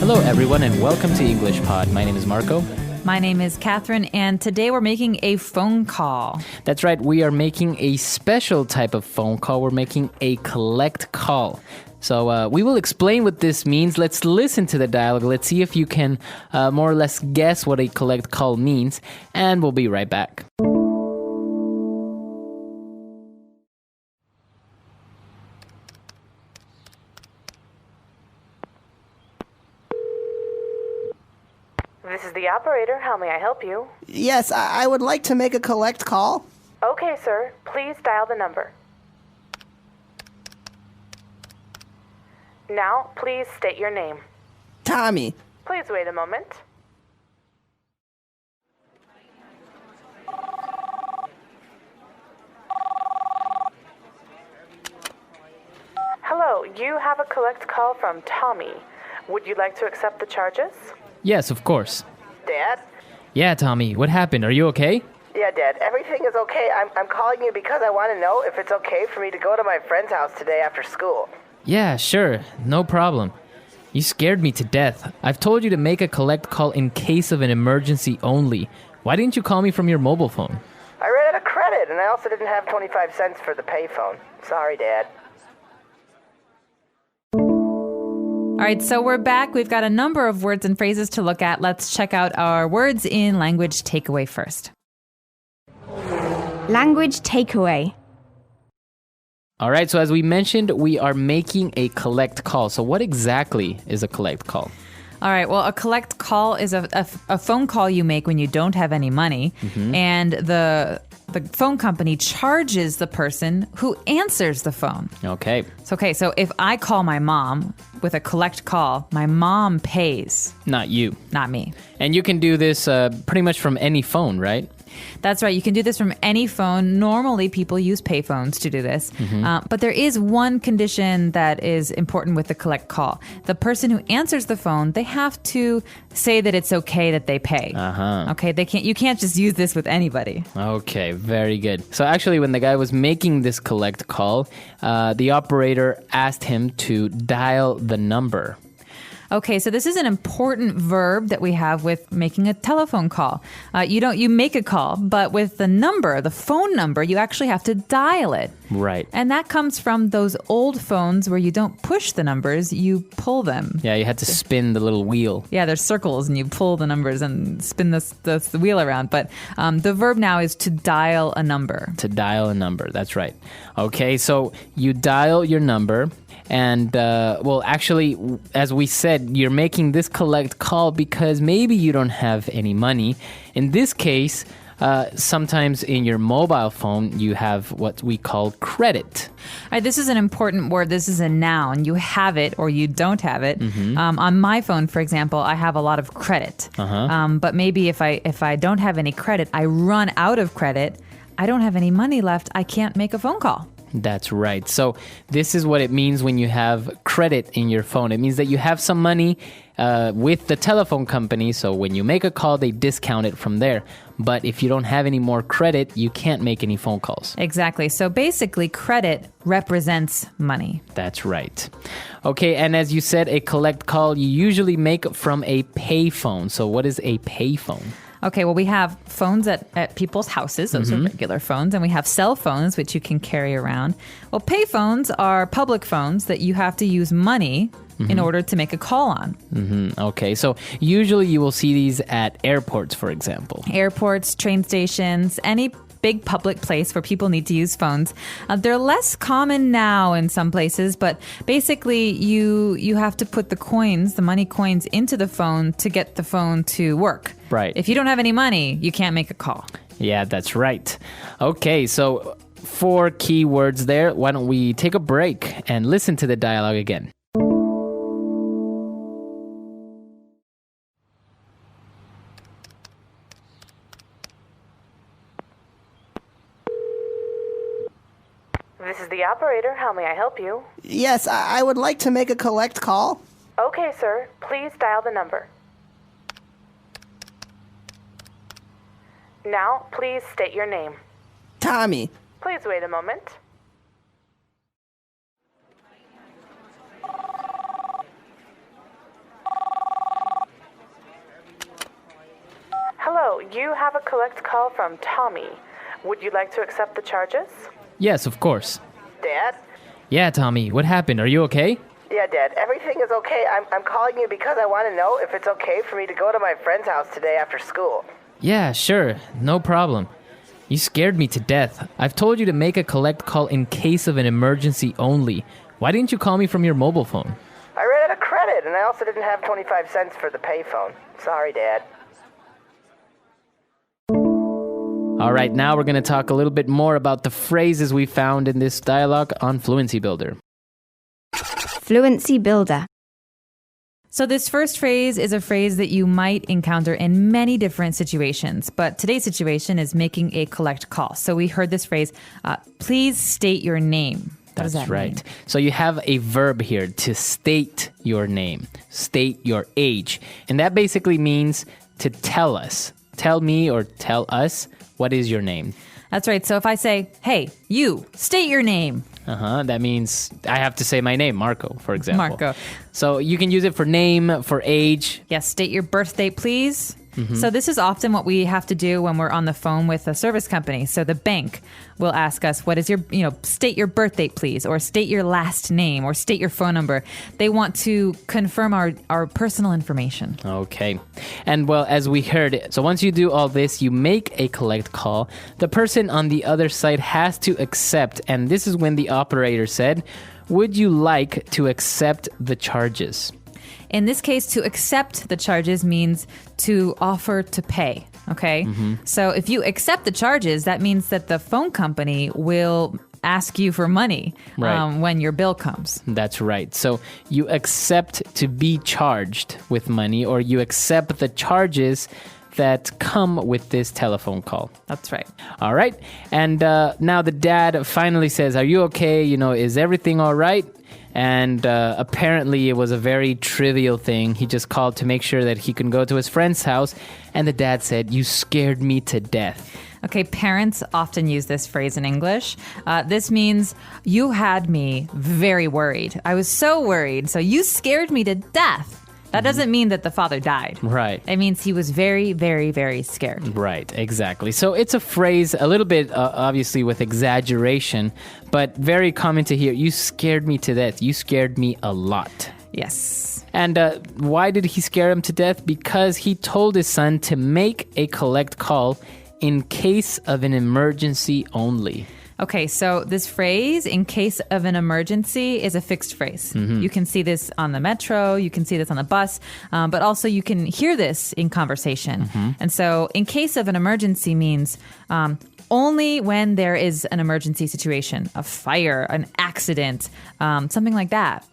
Hello, everyone, and welcome to English Pod. My name is Marco. My name is Catherine, and today we're making a phone call. That's right, we are making a special type of phone call. We're making a collect call. So we will explain what this means. Let's listen to the dialogue. Let's see if you can more or less guess what a collect call means, and we'll be right back. This is the operator. How may I help you? Yes, I would like to make a collect call. Okay, sir. Please dial the number. Now, please state your name. Tommy. Please wait a moment. Hello, you have a collect call from Tommy. Would you like to accept the charges? Yes, of course. Dad? Yeah, Tommy, what happened? Are you okay? Yeah, Dad, everything is okay. I'm calling you because I want to know if it's okay for me to go to my friend's house today after school. Yeah, sure. No problem. You scared me to death. I've told you to make a collect call in case of an emergency only. Why didn't you call me from your mobile phone? I ran out of credit, and I also didn't have 25 cents for the payphone. Sorry, Dad. All right, so we're back. We've got a number of words and phrases to look at. Let's check out our words in language takeaway first. Language takeaway. All right, so as we mentioned, we are making a collect call. So what exactly is a collect call? All right, well, a collect call is a phone call you make when you don't have any money, and the phone company charges the person who answers the phone. Okay. So if I call my mom with a collect call, my mom pays, Not you. not me. And you can do this pretty much from any phone, right? That's right. You can do this from any phone. Normally, people use payphones to do this. But there is one condition that is important with the collect call. The person who answers the phone, they have to say that it's okay that they pay. Okay, you can't just use this with anybody. Okay, very good. So actually, when the guy was making this collect call, the operator asked him to dial the number. Okay, so this is an important verb that we have with making a telephone call. You make a call, but with the phone number, you actually have to dial it. Right. And that comes from those old phones where you don't push the numbers, you pull them. Yeah, you had to spin the little wheel. Yeah, there's circles and you pull the numbers and spin the wheel around. But the verb now is to dial a number. To dial a number, that's right. Okay, so you dial your number. And, actually, as we said, you're making this collect call because maybe you don't have any money. In this case, sometimes in your mobile phone, you have what we call credit. All right, this is an important word. This is a noun. You have it or you don't have it. On my phone, for example, I have a lot of credit. But maybe if I don't have any credit, I run out of credit, I don't have any money left, I can't make a phone call. That's right. So this is what it means when you have credit in your phone. It means that you have some money with the telephone company. So when you make a call, they discount it from there. But if you don't have any more credit, you can't make any phone calls. Exactly. So basically, credit represents money. That's right. Okay, and as you said, a collect call you usually make from a payphone. So what is a payphone? Okay, well, we have phones at people's houses. Those are regular phones. And we have cell phones, which you can carry around. Well, payphones are public phones that you have to use money in order to make a call on. Okay, so usually you will see these at airports, for example. Airports, train stations, any big public place where people need to use phones. They're less common now in some places, but basically you have to put the money coins into the phone to get the phone to work. Right. If you don't have any money, you can't make a call. Yeah, that's right. Okay, so 4 key words there. Why don't we take a break and listen to the dialogue again? This is the operator. How may I help you? Yes, I would like to make a collect call. Okay, sir. Please dial the number. Now, please state your name. Tommy. Please wait a moment. you have a collect call from Tommy. Would you like to accept the charges? Yes, of course. Dad? Yeah, Tommy, what happened? Are you okay? Yeah, Dad, everything is okay. I'm calling you because I want to know if it's okay for me to go to my friend's house today after school. Yeah, sure, no problem. You scared me to death. I've told you to make a collect call in case of an emergency only. Why didn't you call me from your mobile phone? I ran out of credit, and I also didn't have 25 cents for the payphone. Sorry, Dad. All right, now we're going to talk a little bit more about the phrases we found in this dialogue on Fluency Builder. Fluency Builder. So this first phrase is a phrase that you might encounter in many different situations, but today's situation is making a collect call. So we heard this phrase, please state your name. What does That's that right. mean? So you have a verb here to state your name, state your age. And that basically means to tell us, tell me or tell us what is your name. That's right. So if I say, hey, you, state your name. That means I have to say my name, Marco, for example. Marco. So you can use it for name, for age. Yes, state your birth date, please. So this is often what we have to do when we're on the phone with a service company. So the bank will ask us, what is your, state your birth date, please, or state your last name, or state your phone number. They want to confirm our personal information. Okay. And well, as we heard, so once you do all this, you make a collect call. The person on the other side has to accept. And this is when the operator said, would you like to accept the charges? In this case, to accept the charges means to offer to pay. Okay. So if you accept the charges, that means that the phone company will ask you for money Right. when your bill comes. That's right. So you accept to be charged with money, or you accept the charges that come with this telephone call. That's right. All right. And now the dad finally says, are you okay? Is everything all right? And apparently it was a very trivial thing. He just called to make sure that he can go to his friend's house. And the dad said, you scared me to death. Okay, parents often use this phrase in English. This means you had me very worried. I was so worried, so you scared me to death. That doesn't mean that the father died. Right. It means he was very, very, very scared. Right, exactly. So it's a phrase a little bit, obviously, with exaggeration, but very common to hear. You scared me to death. You scared me a lot. Yes. And why did he scare him to death? Because he told his son to make a collect call in case of an emergency only. Okay, so this phrase, in case of an emergency, is a fixed phrase. You can see this on the metro, you can see this on the bus, but also you can hear this in conversation. And so, in case of an emergency means only when there is an emergency situation, a fire, an accident, something like that.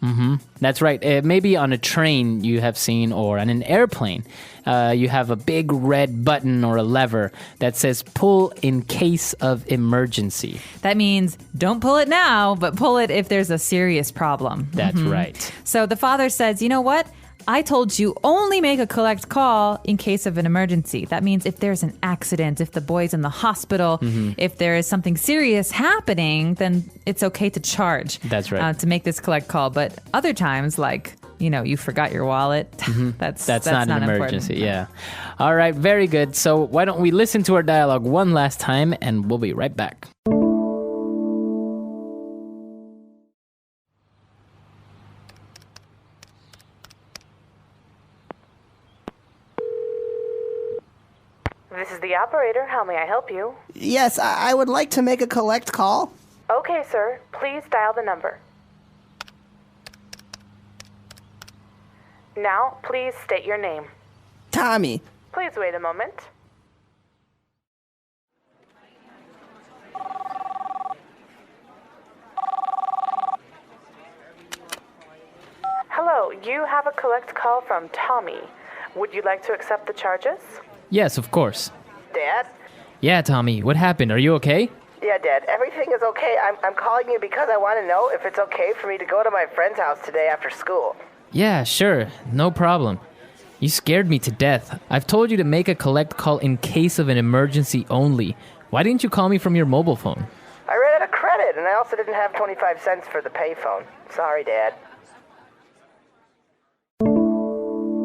That's right. Maybe on a train you have seen, or on an airplane, you have a big red button or a lever that says pull in case of emergency. That means don't pull it now, but pull it if there's a serious problem. That's right. So the father says, you know what? I told you only make a collect call in case of an emergency. That means if there's an accident, if the boy's in the hospital, if there is something serious happening, then it's okay to charge. That's right. To make this collect call. But other times, like, you forgot your wallet, that's not an important. emergency. Yeah. All right. Very good. So why don't we listen to our dialogue one last time, and we'll be right back. This is the operator. How may I help you? Yes, I would like to make a collect call. Okay, sir. Please dial the number. Now, please state your name. Tommy. Please wait a moment. Hello, you have a collect call from Tommy. Would you like to accept the charges? Yes, of course. Dad? Yeah, Tommy, what happened? Are you okay? Yeah, Dad, everything is okay. I'm calling you because I want to know if it's okay for me to go to my friend's house today after school. Yeah, sure. No problem. You scared me to death. I've told you to make a collect call in case of an emergency only. Why didn't you call me from your mobile phone? I ran out of credit, and I also didn't have 25 cents for the payphone. Sorry, Dad.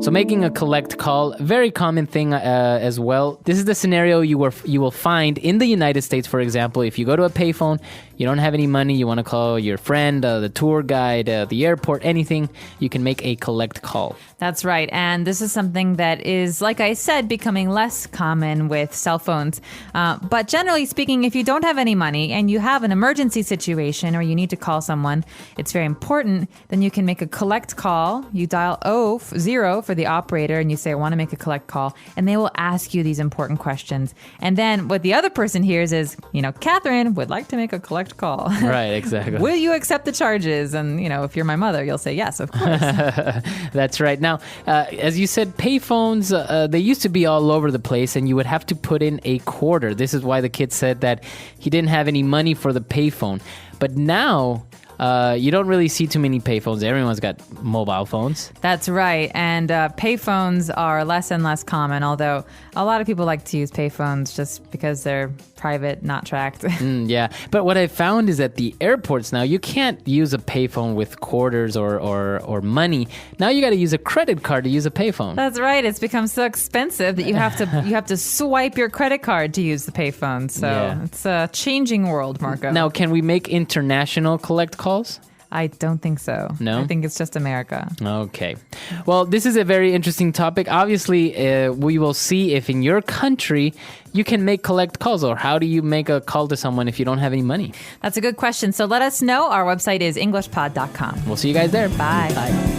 So making a collect call, very common thing as well. This is the scenario you will find in the United States, for example. If you go to a payphone, you don't have any money, you want to call your friend, the tour guide, the airport, anything, you can make a collect call. That's right. And this is something that is, like I said, becoming less common with cell phones. But generally speaking, if you don't have any money and you have an emergency situation or you need to call someone, it's very important. Then you can make a collect call. You dial 0 for the operator and you say, I want to make a collect call. And they will ask you these important questions. And then what the other person hears is, Catherine would like to make a collect call. Right, exactly. Will you accept the charges? And, if you're my mother, you'll say, yes, of course. That's right. Now, as you said, payphones, they used to be all over the place and you would have to put in a quarter. This is why the kid said that he didn't have any money for the payphone. But now, you don't really see too many payphones. Everyone's got mobile phones. That's right. And payphones are less and less common, although a lot of people like to use payphones just because they're private, not tracked. Yeah. But what I found is at the airports now, you can't use a payphone with quarters or money. Now you got to use a credit card to use a payphone. That's right. It's become so expensive that you have to swipe your credit card to use the payphone. So It's a changing world, Marco. Now, can we make international collect calls? I don't think so. No? I think it's just America. Okay. Well, this is a very interesting topic. Obviously, we will see if in your country you can make collect calls, or how do you make a call to someone if you don't have any money? That's a good question. So let us know. Our website is EnglishPod.com. We'll see you guys there. Bye. Bye.